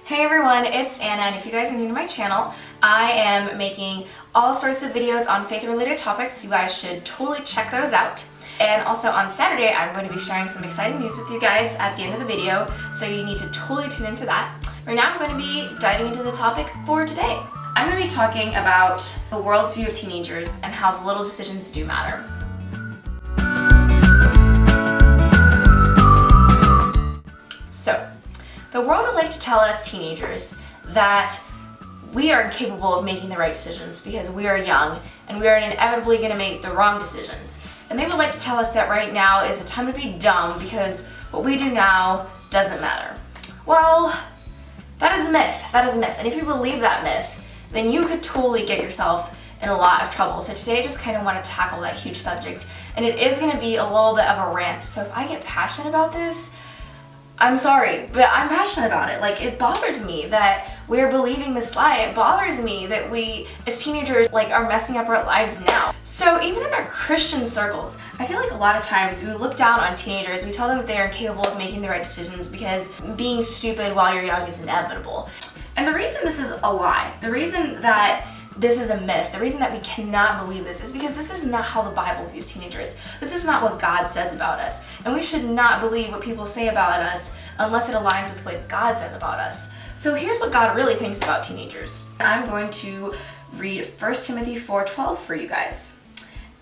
Hey everyone, it's Anna, and if you guys are new to my channel, I am making all sorts of videos on faith-related topics. You guys should totally check those out. And also on Saturday, I'm going to be sharing some exciting news with you guys at the end of the video, so you need to totally tune into that. Right now, I'm going to be diving into the topic for today. I'm going to be talking about the world's view of teenagers and how the little decisions do matter. So, the world would like to tell us teenagers that we are incapable of making the right decisions because we are young and we are inevitably going to make the wrong decisions. And they would like to tell us that right now is a time to be dumb because what we do now doesn't matter. Well, that is a myth. That is a myth. And if you believe that myth, then you could totally get yourself in a lot of trouble. So today I just kind of want to tackle that huge subject. And it is going to be a little bit of a rant. So if I get passionate about this, I'm sorry, but I'm passionate about it. Like, it bothers me that we're believing this lie. It bothers me that we, as teenagers, are messing up our lives now. So even in our Christian circles, I feel like a lot of times we look down on teenagers. We tell them that they are incapable of making the right decisions because being stupid while you're young is inevitable. And the reason this is a lie, the reason that this is a myth, the reason that we cannot believe this is because this is not how the Bible views teenagers. This is not what God says about us. And we should not believe what people say about us unless it aligns with what God says about us. So here's what God really thinks about teenagers. I'm going to read 1 Timothy 4:12 for you guys.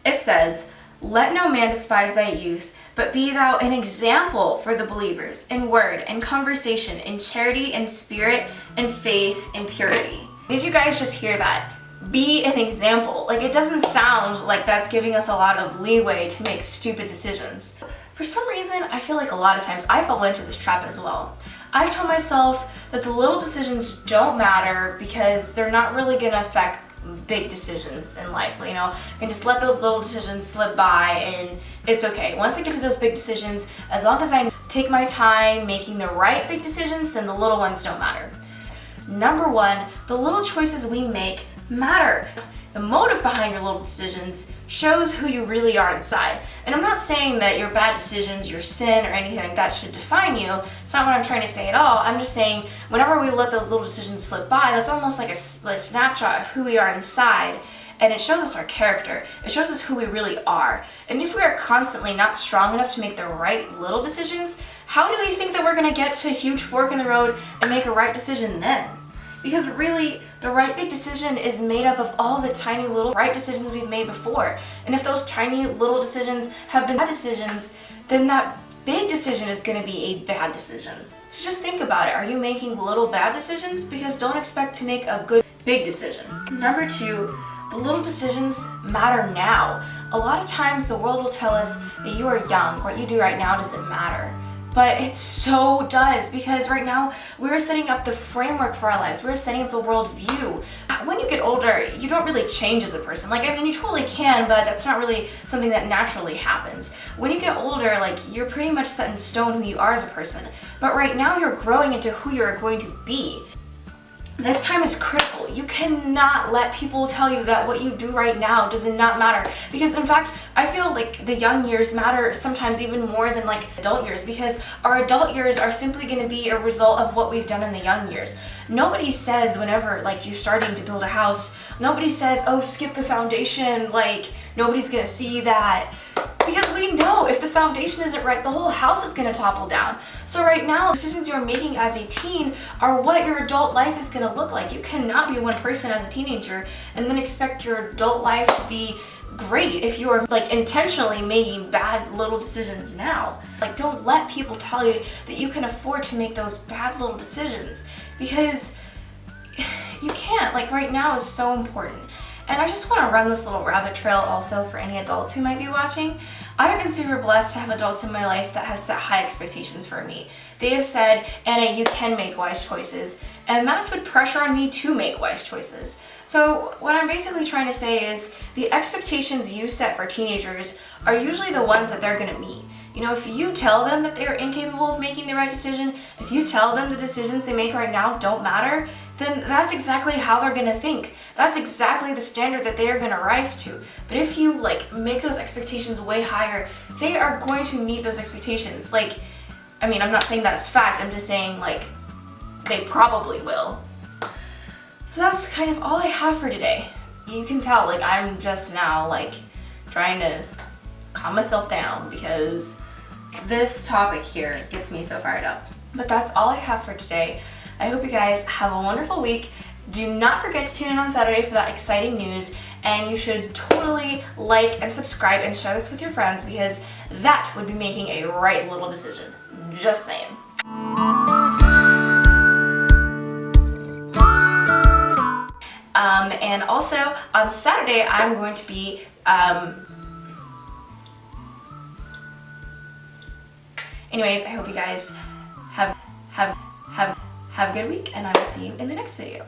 It says, "Let no man despise thy youth, but be thou an example for the believers in word and conversation, in charity and spirit and faith and purity." Did you guys just hear that? Be an example. Like, it doesn't sound like that's giving us a lot of leeway to make stupid decisions. For some reason, I feel like a lot of times I fall into this trap as well. I tell myself that the little decisions don't matter because they're not really going to affect big decisions in life. You know, I can just let those little decisions slip by and it's okay. Once I get to those big decisions, as long as I take my time making the right big decisions, then the little ones don't matter. Number one, the little choices we make matter. The motive behind your little decisions shows who you really are inside. And I'm not saying that your bad decisions, your sin, or anything like that should define you. It's not what I'm trying to say at all. I'm just saying whenever we let those little decisions slip by, that's almost like a snapshot of who we are inside. And it shows us our character. It shows us who we really are. And if we are constantly not strong enough to make the right little decisions, how do we think that we're going to get to a huge fork in the road and make a right decision then? Because really, the right big decision is made up of all the tiny little right decisions we've made before. And if those tiny little decisions have been bad decisions, then that big decision is going to be a bad decision. So just think about it. Are you making little bad decisions? Because don't expect to make a good big decision. Number two, the little decisions matter now. A lot of times the world will tell us that you are young. What you do right now doesn't matter. But it so does, because right now we're setting up the framework for our lives. We're setting up the world view. When you get older, you don't really change as a person. You totally can, but that's not really something that naturally happens. When you get older, you're pretty much set in stone who you are as a person. But right now you're growing into who you're going to be. This time is critical. You cannot let people tell you that what you do right now does not matter. Because in fact, I feel like the young years matter sometimes even more than adult years, because our adult years are simply going to be a result of what we've done in the young years. Nobody says whenever you're starting to build a house, nobody says, oh, skip the foundation, nobody's going to see that. Because we know if the foundation isn't right, the whole house is going to topple down. So right now, the decisions you're making as a teen are what your adult life is going to look like. You cannot be one person as a teenager and then expect your adult life to be great if you are intentionally making bad little decisions now. Don't let people tell you that you can afford to make those bad little decisions, because you can't. Right now is so important. And I just want to run this little rabbit trail also for any adults who might be watching. I have been super blessed to have adults in my life that have set high expectations for me. They have said, Anna, you can make wise choices, and that has put pressure on me to make wise choices. So what I'm basically trying to say is the expectations you set for teenagers are usually the ones that they're going to meet. If you tell them that they're incapable of making the right decision, if you tell them the decisions they make right now don't matter, then that's exactly how they're going to think. That's exactly the standard that they are going to rise to. But if you make those expectations way higher, they are going to meet those expectations. I'm not saying that as fact. I'm just saying they probably will. So that's kind of all I have for today. You can tell, like, I'm just now, like, trying to calm myself down because this topic here gets me so fired up. But that's all I have for today. I hope you guys have a wonderful week. Do not forget to tune in on Saturday for that exciting news, and you should totally like and subscribe and share this with your friends because that would be making a right little decision. Just saying. And also on Saturday I'm going to be anyways, I hope you guys have a good week, and I will see you in the next video.